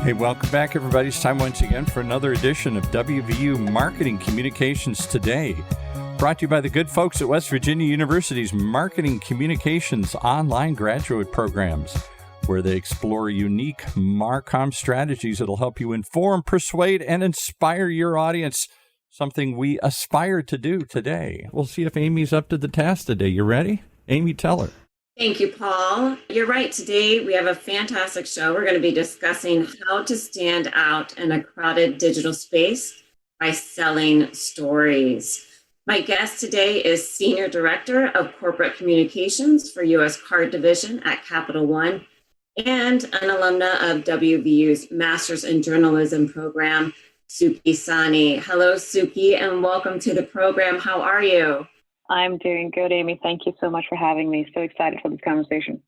Hey, welcome back, everybody. It's time once again for another edition of WVU Marketing Communications Today. Brought to you by the good folks at West Virginia University's Marketing Communications online graduate programs, where they explore unique MarComm strategies that'll help you inform, persuade, and inspire your audience, something we aspire to do today. We'll see if Amy's up to the task today. You ready? Amy, tell her. Thank you, Paul. You're right. Today we have a fantastic show. We're going to be discussing how to stand out in a crowded digital space by selling stories. My guest today is Senior Director of Corporate Communications for U.S. Card Division at Capital One and an alumna of WVU's Masters in Journalism program, Sukhi Sahni. Hello, Sukhi, and welcome to the program. How are you? I'm doing good, Amy. Thank you so much for having me. So excited for this conversation.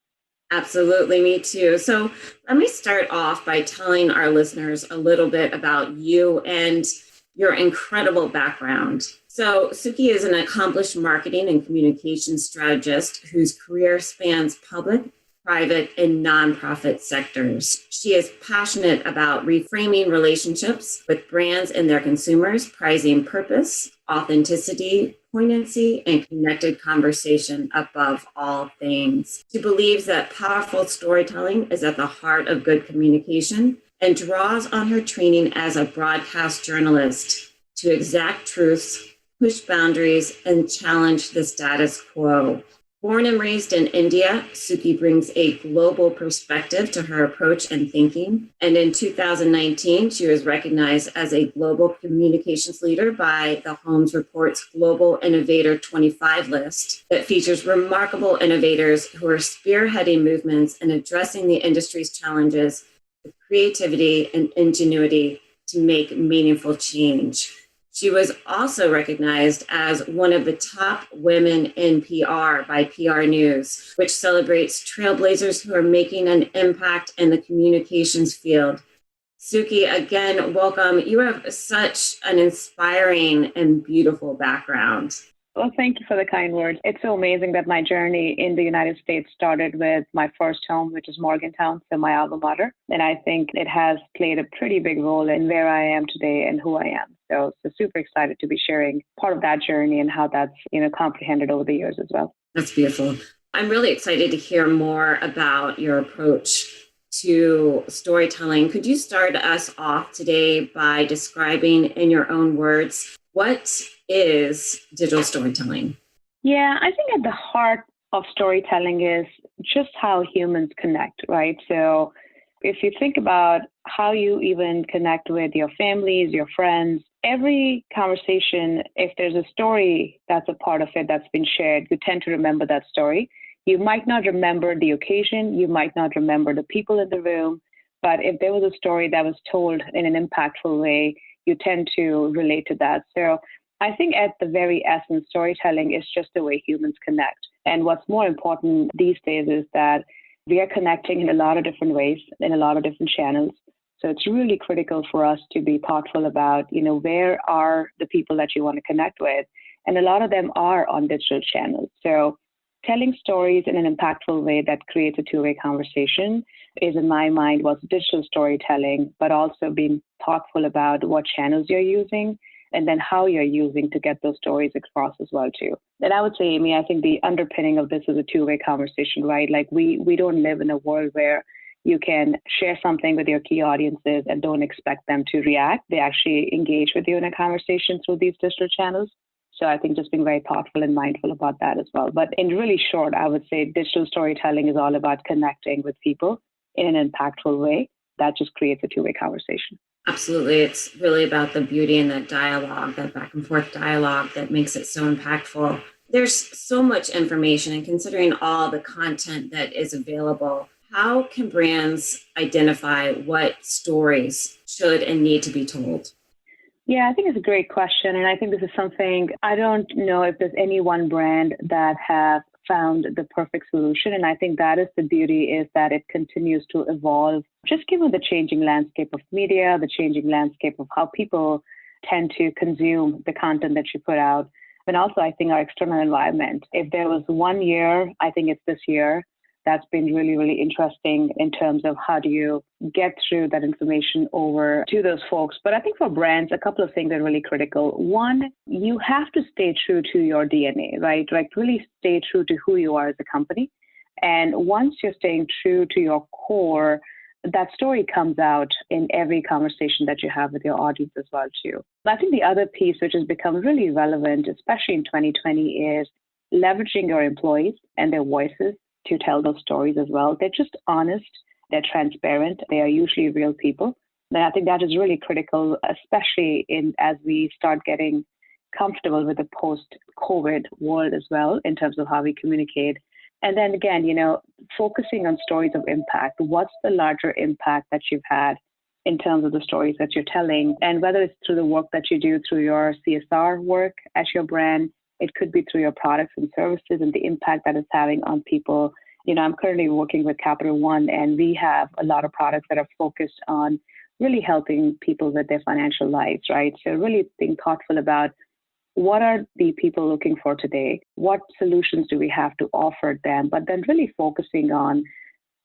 Absolutely, me too. So let me start off by telling our listeners a little bit about you and your incredible background. So Sukhi is an accomplished marketing and communications strategist whose career spans public, private, and nonprofit sectors. She is passionate about reframing relationships with brands and their consumers, prizing purpose, authenticity, poignancy, and connected conversation above all things. She believes that powerful storytelling is at the heart of good communication and draws on her training as a broadcast journalist to exact truths, push boundaries, and challenge the status quo. Born and raised in India, Sukhi brings a global perspective to her approach and thinking. And in 2019, she was recognized as a global communications leader by the Holmes Report's Global Innovator 25 list that features remarkable innovators who are spearheading movements and addressing the industry's challenges with creativity and ingenuity to make meaningful change. She was also recognized as one of the top women in PR by PR News, which celebrates trailblazers who are making an impact in the communications field. Sukhi, again, welcome. You have such an inspiring and beautiful background. Well, thank you for the kind words. It's so amazing that my journey in the United States started with my first home, which is Morgantown, so my alma mater. And I think it has played a pretty big role in where I am today and who I am. So super excited to be sharing part of that journey and how that's, comprehended over the years as well. That's beautiful. I'm really excited to hear more about your approach to storytelling. Could you start us off today by describing in your own words, what is digital storytelling? Yeah, I think at the heart of storytelling is just how humans connect, right? So if you think about how you even connect with your families, your friends, every conversation, if there's a story that's a part of it that's been shared, you tend to remember that story. You might not remember the occasion, you might not remember the people in the room, but if there was a story that was told in an impactful way, you tend to relate to that. So I think at the very essence, storytelling is just the way humans connect. And what's more important these days is that we are connecting in a lot of different ways, in a lot of different channels. So it's really critical for us to be thoughtful about, where are the people that you want to connect with? And a lot of them are on digital channels. So telling stories in an impactful way that creates a two-way conversation is, in my mind, what's digital storytelling, but also being thoughtful about what channels you're using and then how you're using to get those stories across as well, too. And I would say, Amy, I think the underpinning of this is a two-way conversation, right? Like we don't live in a world where you can share something with your key audiences and don't expect them to react. They actually engage with you in a conversation through these digital channels. So I think just being very thoughtful and mindful about that as well. But in really short, I would say digital storytelling is all about connecting with people in an impactful way that just creates a two-way conversation. Absolutely. It's really about the beauty in that dialogue, that back and forth dialogue that makes it so impactful. There's so much information, and considering all the content that is available, how can brands identify what stories should and need to be told? Yeah, I think it's a great question. And I think this is something, I don't know if there's any one brand that have found the perfect solution. And I think that is the beauty, is that it continues to evolve, just given the changing landscape of media, the changing landscape of how people tend to consume the content that you put out. And also, I think our external environment. If there was one year, I think it's this year, that's been really, really interesting in terms of how do you get through that information over to those folks. But I think for brands, a couple of things are really critical. One, you have to stay true to your DNA, right? Like really stay true to who you are as a company. And once you're staying true to your core, that story comes out in every conversation that you have with your audience as well, too. I think the other piece, which has become really relevant, especially in 2020, is leveraging your employees and their voices to tell those stories as well. They're just honest, they're transparent, they are usually real people. And I think that is really critical, especially as we start getting comfortable with the post-COVID world as well, in terms of how we communicate. And then again, focusing on stories of impact. What's the larger impact that you've had in terms of the stories that you're telling? And whether it's through the work that you do through your CSR work at your brand, it could be through your products and services and the impact that it's having on people. I'm currently working with Capital One, and we have a lot of products that are focused on really helping people with their financial lives, right? So really being thoughtful about what are the people looking for today? What solutions do we have to offer them? But then really focusing on,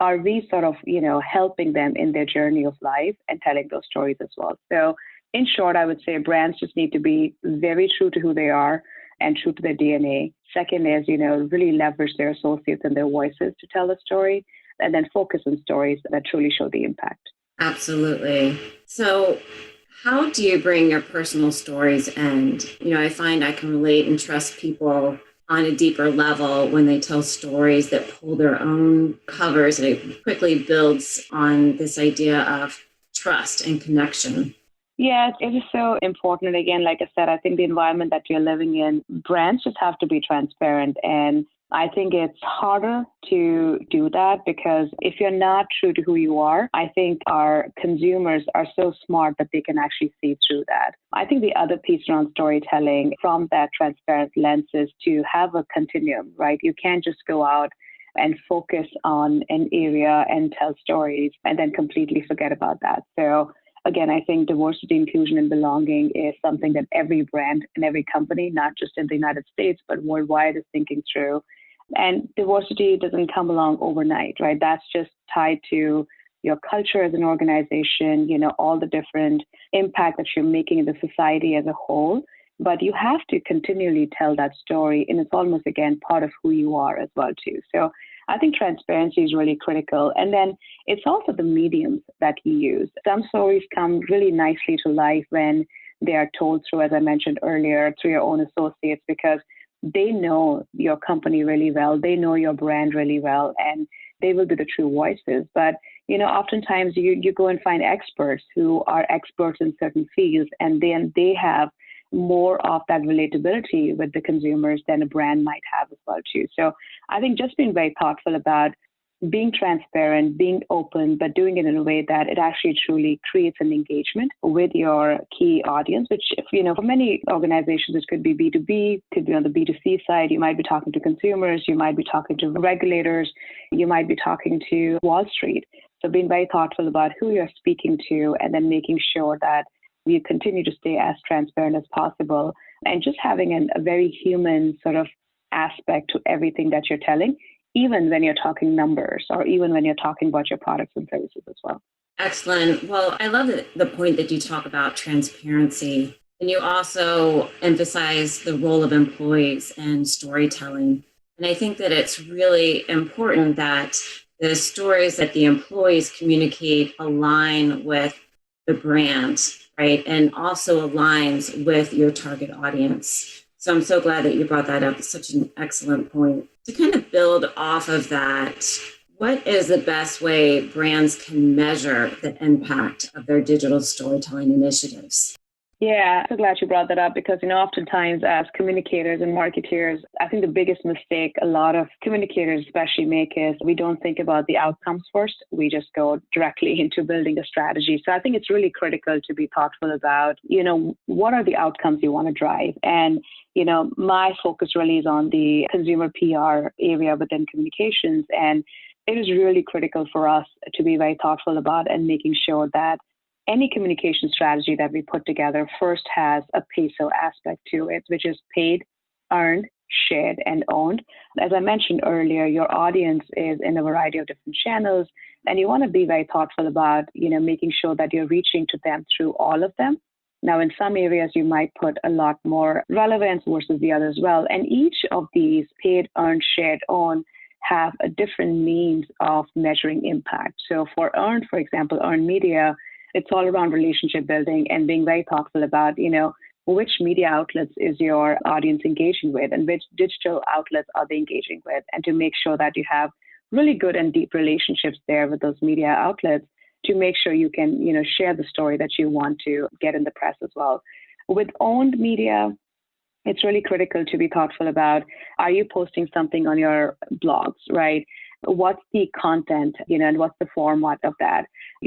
are we sort of, helping them in their journey of life and telling those stories as well? So in short, I would say brands just need to be very true to who they are and true to their DNA. Second is, really leverage their associates and their voices to tell the story, and then focus on stories that truly show the impact. Absolutely. So how do you bring your personal stories in? I find I can relate and trust people on a deeper level when they tell stories that pull their own covers, and it quickly builds on this idea of trust and connection. Yeah, it is so important. And again, like I said, I think the environment that you're living in, brands just have to be transparent. And I think it's harder to do that because if you're not true to who you are, I think our consumers are so smart that they can actually see through that. I think the other piece around storytelling from that transparent lens is to have a continuum, right? You can't just go out and focus on an area and tell stories and then completely forget about that. So again, I think diversity, inclusion, and belonging is something that every brand and every company, not just in the United States, but worldwide, is thinking through. And diversity doesn't come along overnight, right? That's just tied to your culture as an organization, all the different impact that you're making in the society as a whole. But you have to continually tell that story, and it's almost, again, part of who you are as well, too. So I think transparency is really critical. And then it's also the mediums that you use. Some stories come really nicely to life when they are told through, as I mentioned earlier, through your own associates, because they know your company really well, they know your brand really well, and they will be the true voices. But, oftentimes you go and find experts who are experts in certain fields, and then they have more of that relatability with the consumers than a brand might have as well, too. So I think just being very thoughtful about being transparent, being open, but doing it in a way that it actually truly creates an engagement with your key audience, which, for many organizations, it could be B2B, could be on the B2C side. You might be talking to consumers, you might be talking to regulators, you might be talking to Wall Street. So being very thoughtful about who you're speaking to and then making sure that you continue to stay as transparent as possible and just having a very human sort of aspect to everything that you're telling, even when you're talking numbers or even when you're talking about your products and services as well. Excellent. Well, I love the point that you talk about transparency. And you also emphasize the role of employees and storytelling. And I think that it's really important that the stories that the employees communicate align with the brand, right? And also aligns with your target audience. So I'm so glad that you brought that up. It's such an excellent point. To kind of build off of that, what is the best way brands can measure the impact of their digital storytelling initiatives? Yeah, so glad you brought that up because, oftentimes as communicators and marketeers, I think the biggest mistake a lot of communicators especially make is we don't think about the outcomes first. We just go directly into building a strategy. So I think it's really critical to be thoughtful about, what are the outcomes you want to drive? And, my focus really is on the consumer PR area within communications. And it is really critical for us to be very thoughtful about and making sure that any communication strategy that we put together first has a peso aspect to it, which is paid, earned, shared, and owned. As I mentioned earlier, your audience is in a variety of different channels, and you want to be very thoughtful about, making sure that you're reaching to them through all of them. Now, in some areas, you might put a lot more relevance versus the other as well. And each of these paid, earned, shared, owned have a different means of measuring impact. So for earned, for example, earned media, it's all around relationship building and being very thoughtful about, which media outlets is your audience engaging with and which digital outlets are they engaging with, and to make sure that you have really good and deep relationships there with those media outlets to make sure you can, share the story that you want to get in the press as well. With owned media, it's really critical to be thoughtful about, are you posting something on your blogs, right? What's the content, and what's the format of that?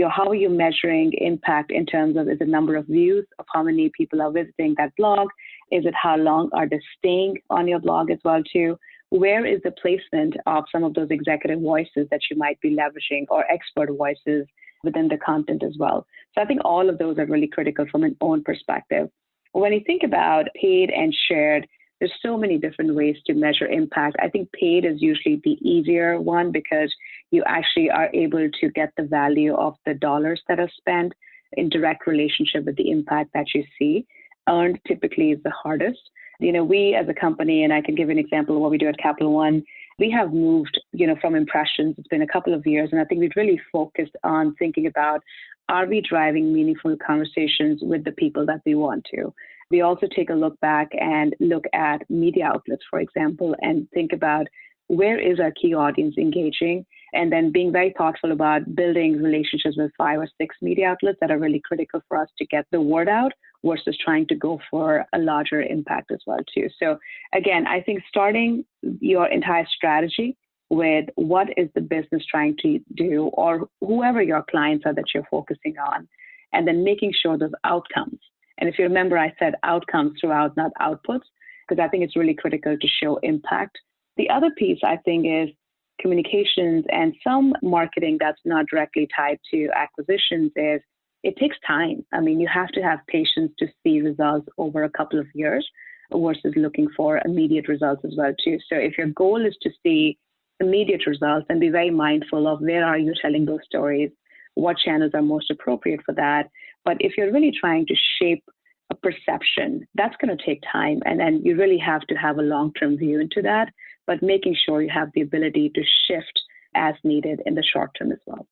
How are you measuring impact in terms of, is it number of views, of how many people are visiting that blog? Is it how long are they staying on your blog as well too? Where is the placement of some of those executive voices that you might be leveraging, or expert voices within the content as well? So I think all of those are really critical from an own perspective. When you think about paid and shared, there's so many different ways to measure impact. I think paid is usually the easier one because you actually are able to get the value of the dollars that are spent in direct relationship with the impact that you see. Earned typically is the hardest. We as a company, and I can give an example of what we do at Capital One, we have moved, from impressions. It's been a couple of years, and I think we've really focused on thinking about, are we driving meaningful conversations with the people that we want to? We also take a look back and look at media outlets, for example, and think about, where is our key audience engaging? And then being very thoughtful about building relationships with 5 or 6 media outlets that are really critical for us to get the word out versus trying to go for a larger impact as well too. So again, I think starting your entire strategy with what is the business trying to do, or whoever your clients are that you're focusing on, and then making sure those outcomes. And if you remember, I said outcomes throughout, not outputs, because I think it's really critical to show impact. The other piece I think is communications and some marketing that's not directly tied to acquisitions is, it takes time. I mean, you have to have patience to see results over a couple of years versus looking for immediate results as well too. So if your goal is to see immediate results, then be very mindful of, where are you telling those stories, what channels are most appropriate for that. But if you're really trying to shape a perception, that's going to take time. And then you really have to have a long-term view into that, but making sure you have the ability to shift as needed in the short term as well.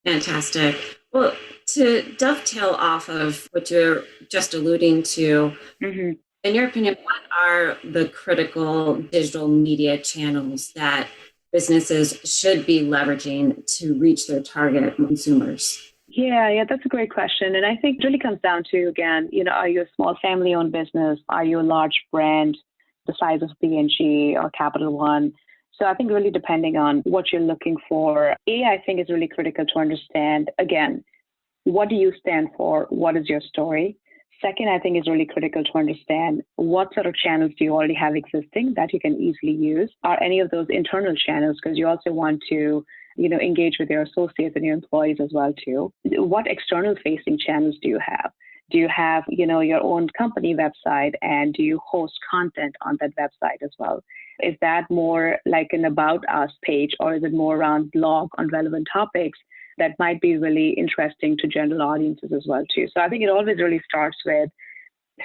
Fantastic. Well, to dovetail off of what you're just alluding to, in your opinion, what are the critical digital media channels that businesses should be leveraging to reach their target consumers? Yeah, that's a great question. And I think it really comes down to, again, are you a small family-owned business? Are you a large brand the size of P&G or Capital One? So I think really depending on what you're looking for, I think is really critical to understand, again, what do you stand for? What is your story? Second, I think is really critical to understand, what sort of channels do you already have existing that you can easily use? Are any of those internal channels? Because you also want to engage with your associates and your employees as well too. What external facing channels do you have? Do you have, your own company website, and do you host content on that website as well? Is that more like an About Us page, or is it more around blog on relevant topics that might be really interesting to general audiences as well too? So I think it always really starts with,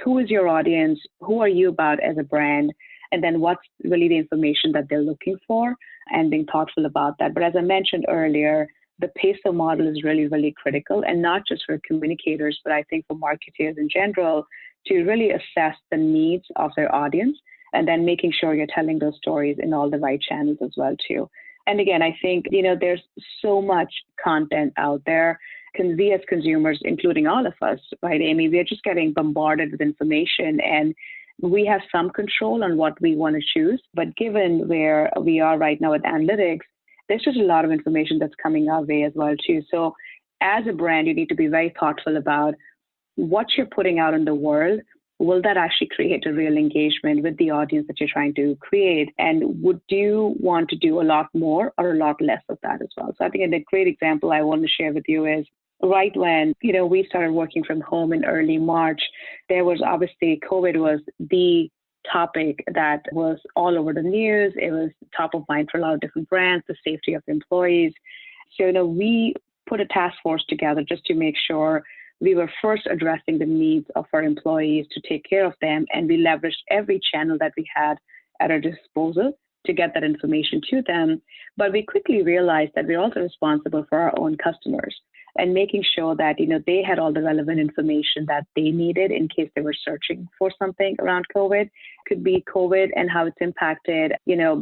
who is your audience? Who are you about as a brand? And then what's really the information that they're looking for, and being thoughtful about that. But as I mentioned earlier, the PESO model is really, really critical, and not just for communicators, but I think for marketers in general, to really assess the needs of their audience, and then making sure you're telling those stories in all the right channels as well too. And again, I think, there's so much content out there. We as consumers, including all of us, right, Amy, we are just getting bombarded with information, and we have some control on what we want to choose. But given where we are right now with analytics, there's just a lot of information that's coming our way as well too. So as a brand, you need to be very thoughtful about what you're putting out in the world. Will that actually create a real engagement with the audience that you're trying to create? And would you want to do a lot more or a lot less of that as well? So I think a great example I want to share with you is, right when, we started working from home in early March, there was obviously COVID was the topic that was all over the news. It was top of mind for a lot of different brands, the safety of employees. So, we put a task force together just to make sure we were first addressing the needs of our employees to take care of them. And we leveraged every channel that we had at our disposal to get that information to them. But we quickly realized that we're also responsible for our own customers and making sure that, they had all the relevant information that they needed in case they were searching for something around COVID. It could be COVID and how it's impacted,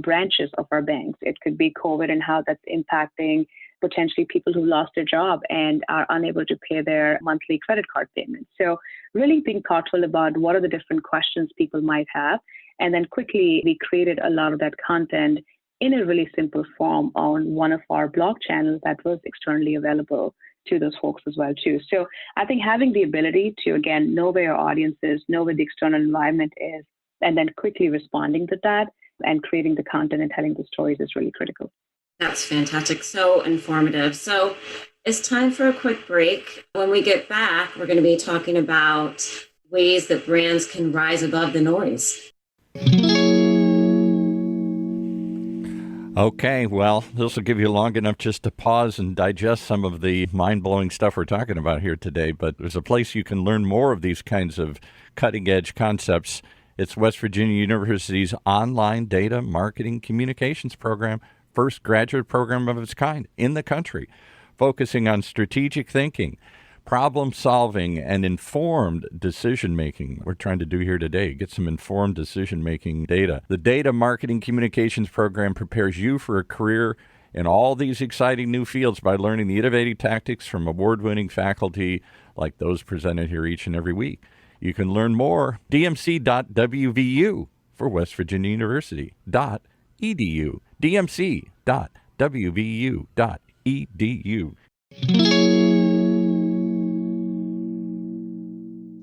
branches of our banks. It could be COVID and how that's impacting potentially people who lost their job and are unable to pay their monthly credit card payments. So really being thoughtful about what are the different questions people might have. And then quickly, we created a lot of that content in a really simple form on one of our blog channels that was externally available to those folks as well, too. So I think having the ability to, again, know where your audience is, know where the external environment is, and then quickly responding to that and creating the content and telling the stories is really critical. That's fantastic. So informative. So it's time for a quick break. When we get back, we're going to be talking about ways that brands can rise above the noise. Okay, well, this will give you long enough just to pause and digest some of the mind-blowing stuff we're talking about here today. But there's a place you can learn more of these kinds of cutting-edge concepts. It's West Virginia University's online data marketing communications program, first graduate program of its kind in the country, focusing on strategic thinking, problem solving, and informed decision making. We're trying to do here today, get some informed decision making data. The Data Marketing Communications program prepares you for a career in all these exciting new fields by learning the innovative tactics from award-winning faculty like those presented here each and every week. You can learn more, dmc.wvu for West Virginia University .edu, dmc.wvu.edu.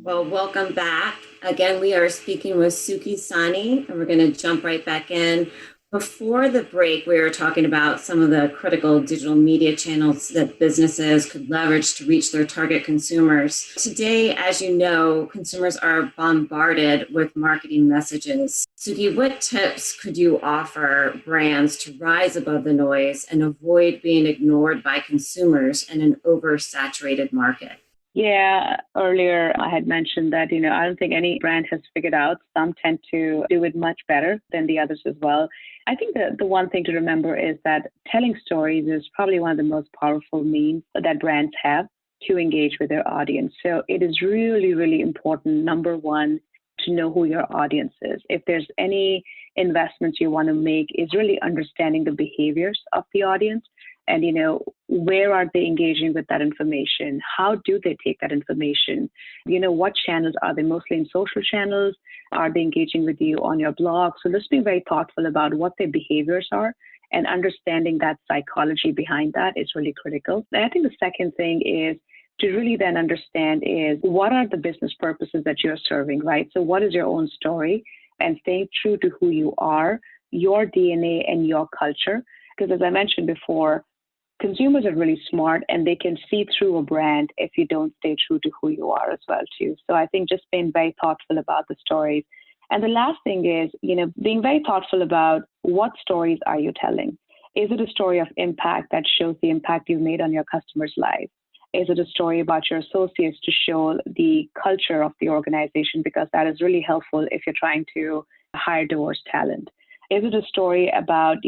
Well, welcome back. Again, we are speaking with Sukhi Sahni, and we're going to jump right back in. Before the break, we were talking about some of the critical digital media channels that businesses could leverage to reach their target consumers. Today, as you know, consumers are bombarded with marketing messages. Sukhi, what tips could you offer brands to rise above the noise and avoid being ignored by consumers in an oversaturated market? Yeah, earlier I had mentioned that, I don't think any brand has figured out. Some tend to do it much better than the others as well. I think the one thing to remember is that telling stories is probably one of the most powerful means that brands have to engage with their audience. So it is really, really important, number one, to know who your audience is. If there's any investments you want to make, is really understanding the behaviors of the audience. And, where are they engaging with that information? How do they take that information? What channels are they? Mostly in social channels? Are they engaging with you on your blog? So just being very thoughtful about what their behaviors are and understanding that psychology behind that is really critical. And I think the second thing is to really then understand is what are the business purposes that you're serving, right? So what is your own story? And staying true to who you are, your DNA and your culture. Because as I mentioned before, consumers are really smart and they can see through a brand if you don't stay true to who you are as well, too. So I think just being very thoughtful about the stories. And the last thing is, being very thoughtful about what stories are you telling? Is it a story of impact that shows the impact you've made on your customers' lives? Is it a story about your associates to show the culture of the organization? Because that is really helpful if you're trying to hire diverse talent. Is it a story about,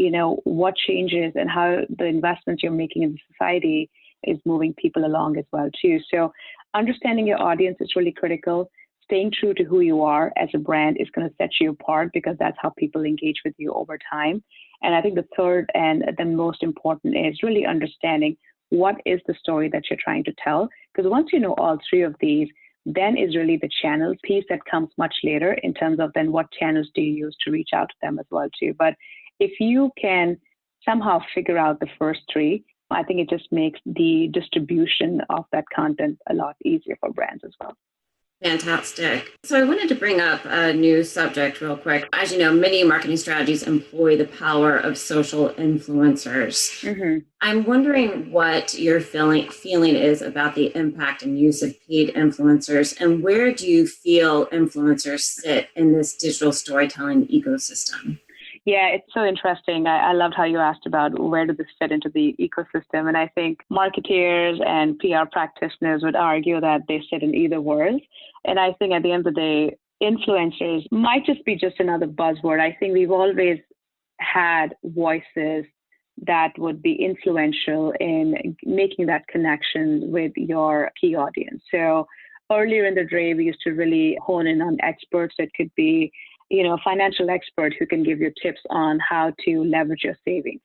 what changes and how the investments you're making in society is moving people along as well, too? So understanding your audience is really critical. Staying true to who you are as a brand is going to set you apart because that's how people engage with you over time. And I think the third and the most important is really understanding what is the story that you're trying to tell. Because once you know all three of these, then is really the channels piece that comes much later in terms of then what channels do you use to reach out to them as well too. But if you can somehow figure out the first three, I think it just makes the distribution of that content a lot easier for brands as well. Fantastic. So I wanted to bring up a new subject real quick. As you know, many marketing strategies employ the power of social influencers. Mm-hmm. I'm wondering what your feeling is about the impact and use of paid influencers, and where do you feel influencers sit in this digital storytelling ecosystem? Yeah, it's so interesting. I loved how you asked about where does this fit into the ecosystem. And I think marketeers and PR practitioners would argue that they sit in either world. And I think at the end of the day, influencers might just be just another buzzword. I think we've always had voices that would be influential in making that connection with your key audience. So earlier in the day, we used to really hone in on experts. It could be a financial expert who can give you tips on how to leverage your savings.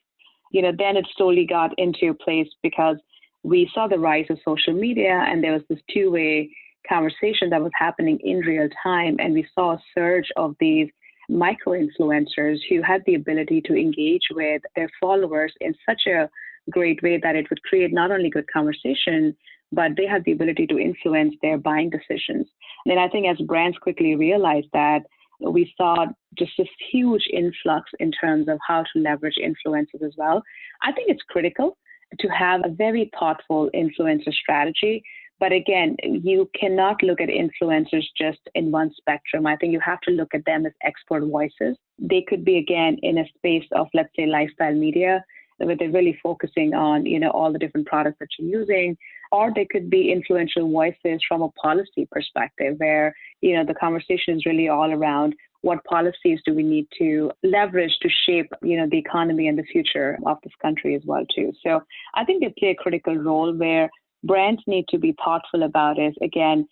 Then it slowly got into place because we saw the rise of social media and there was this two-way conversation that was happening in real time. And we saw a surge of these micro-influencers who had the ability to engage with their followers in such a great way that it would create not only good conversation, but they had the ability to influence their buying decisions. And I think as brands quickly realized that, we saw just this huge influx in terms of how to leverage influencers as well. I think it's critical to have a very thoughtful influencer strategy. But again, you cannot look at influencers just in one spectrum. I think you have to look at them as expert voices. They could be, again, in a space of, let's say, lifestyle media, where they're really focusing on, all the different products that you're using. Or they could be influential voices from a policy perspective where, the conversation is really all around what policies do we need to leverage to shape, the economy and the future of this country as well, too. So I think they play a critical role where brands need to be thoughtful about is, again,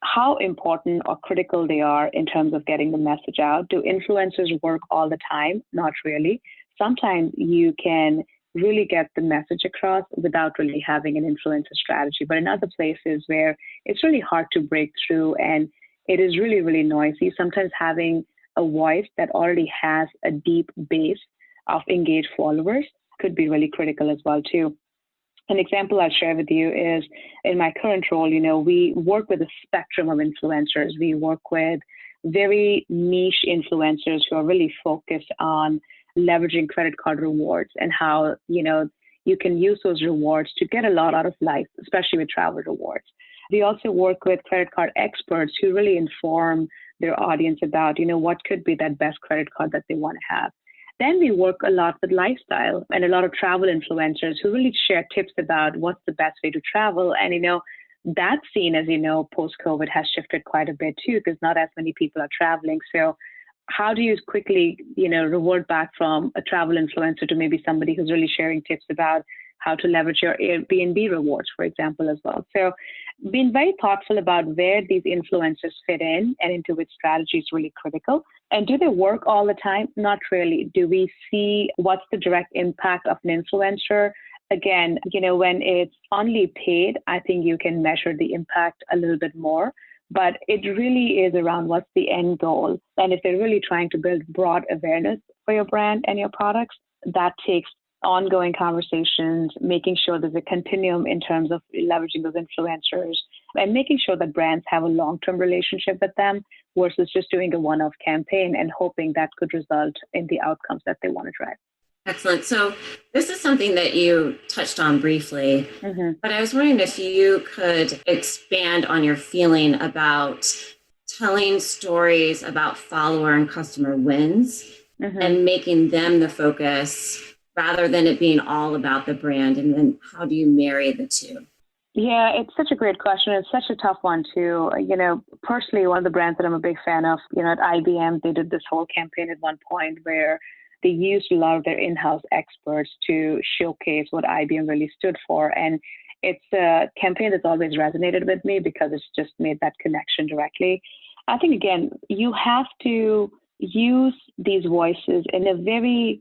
how important or critical they are in terms of getting the message out. Do influencers work all the time? Not really. Sometimes you can really get the message across without really having an influencer strategy. But in other places where it's really hard to break through and it is really, really noisy, sometimes having a voice that already has a deep base of engaged followers could be really critical as well, too. An example I'll share with you is in my current role, we work with a spectrum of influencers. We work with very niche influencers who are really focused on leveraging credit card rewards and how, you can use those rewards to get a lot out of life, especially with travel rewards. We also work with credit card experts who really inform their audience about, what could be that best credit card that they want to have. Then we work a lot with lifestyle and a lot of travel influencers who really share tips about what's the best way to travel. And, that scene, as post-COVID has shifted quite a bit too, because not as many people are traveling. So how do you quickly, reward back from a travel influencer to maybe somebody who's really sharing tips about how to leverage your Airbnb rewards, for example, as well. So being very thoughtful about where these influencers fit in and into which strategy is really critical. And do they work all the time? Not really. Do we see what's the direct impact of an influencer? Again, when it's only paid, I think you can measure the impact a little bit more. But it really is around what's the end goal. And if they're really trying to build broad awareness for your brand and your products, that takes ongoing conversations, making sure there's a continuum in terms of leveraging those influencers and making sure that brands have a long-term relationship with them versus just doing a one-off campaign and hoping that could result in the outcomes that they want to drive. Excellent. So this is something that you touched on briefly, but I was wondering if you could expand on your feeling about telling stories about follower and customer wins and making them the focus rather than it being all about the brand. And then how do you marry the two? Yeah, it's such a great question. It's such a tough one too. Personally, one of the brands that I'm a big fan of, at IBM, they did this whole campaign at one point where they used a lot of their in-house experts to showcase what IBM really stood for. And it's a campaign that's always resonated with me because it's just made that connection directly. I think, again, you have to use these voices in a very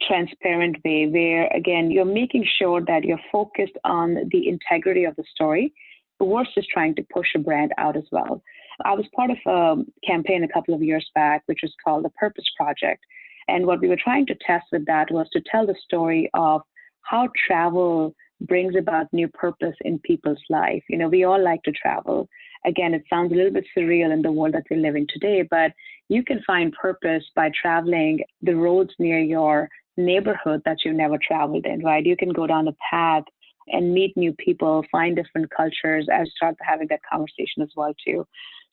transparent way where, again, you're making sure that you're focused on the integrity of the story versus trying to push a brand out as well. I was part of a campaign a couple of years back, which was called the Purpose Project. And what we were trying to test with that was to tell the story of how travel brings about new purpose in people's life. We all like to travel. again, it sounds a little bit surreal in the world that we're living today, but you can find purpose by traveling the roads near your neighborhood that you never traveled in, right? You can go down a path and meet new people, find different cultures, and start having that conversation as well too.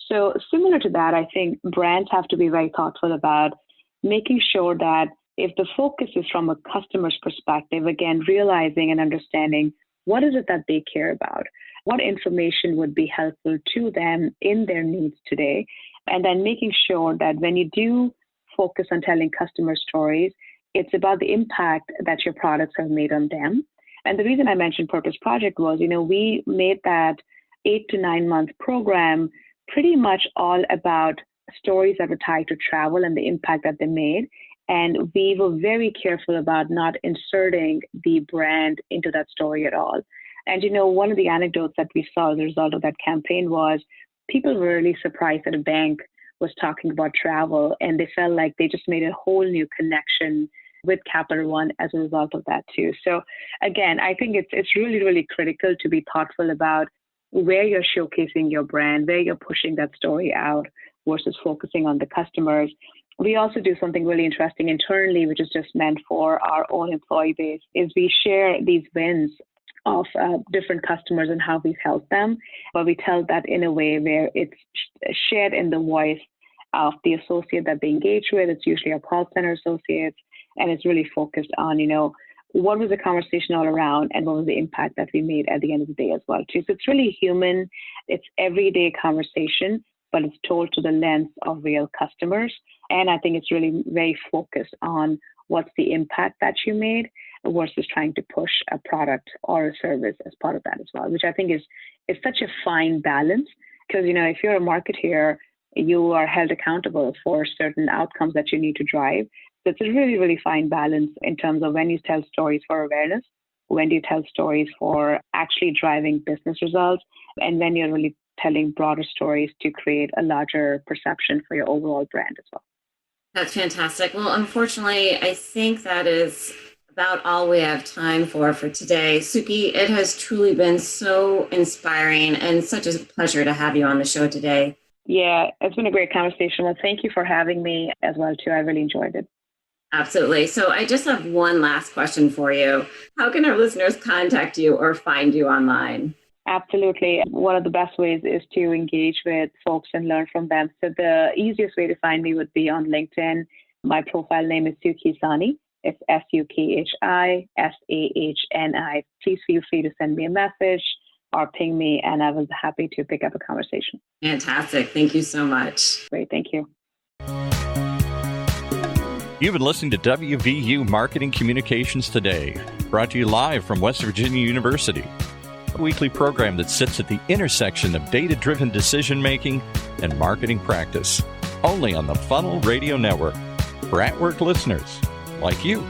So similar to that, I think brands have to be very thoughtful about making sure that if the focus is from a customer's perspective, again, realizing and understanding what is it that they care about, what information would be helpful to them in their needs today, and then making sure that when you do focus on telling customer stories, it's about the impact that your products have made on them. And the reason I mentioned Purpose Project was, we made that 8 to 9 month program pretty much all about stories that were tied to travel and the impact that they made. And we were very careful about not inserting the brand into that story at all. And, one of the anecdotes that we saw as a result of that campaign was people were really surprised that a bank was talking about travel, and they felt like they just made a whole new connection with Capital One as a result of that too. So again, I think it's really, really critical to be thoughtful about where you're showcasing your brand, where you're pushing that story out versus focusing on the customers. We also do something really interesting internally, which is just meant for our own employee base, is we share these wins of different customers and how we've helped them, but we tell that in a way where it's shared in the voice of the associate that they engage with. It's usually our call center associates, and it's really focused on, what was the conversation all around and what was the impact that we made at the end of the day as well too. So it's really human. It's everyday conversation, but it's told to the lens of real customers. And I think it's really very focused on what's the impact that you made versus trying to push a product or a service as part of that as well, which I think is such a fine balance. Because, if you're a marketeer, you are held accountable for certain outcomes that you need to drive. So it's a really, really fine balance in terms of when you tell stories for awareness, when do you tell stories for actually driving business results, and when you're really telling broader stories to create a larger perception for your overall brand as well. That's fantastic. Well, unfortunately, I think that is about all we have time for today. Sukhi, it has truly been so inspiring and such a pleasure to have you on the show today. Yeah, it's been a great conversation. Well, thank you for having me as well, too. I really enjoyed it. Absolutely. So I just have one last question for you. How can our listeners contact you or find you online? Absolutely. One of the best ways is to engage with folks and learn from them. So the easiest way to find me would be on LinkedIn. My profile name is Sukhi Sahni. It's SUKHISAHNI. Please feel free to send me a message or ping me, and I was happy to pick up a conversation. Fantastic. Thank you so much. Great. Thank you. You've been listening to WVU Marketing Communications Today, brought to you live from West Virginia University, a weekly program that sits at the intersection of data-driven decision-making and marketing practice, only on the Funnel Radio Network, for at-work listeners like you.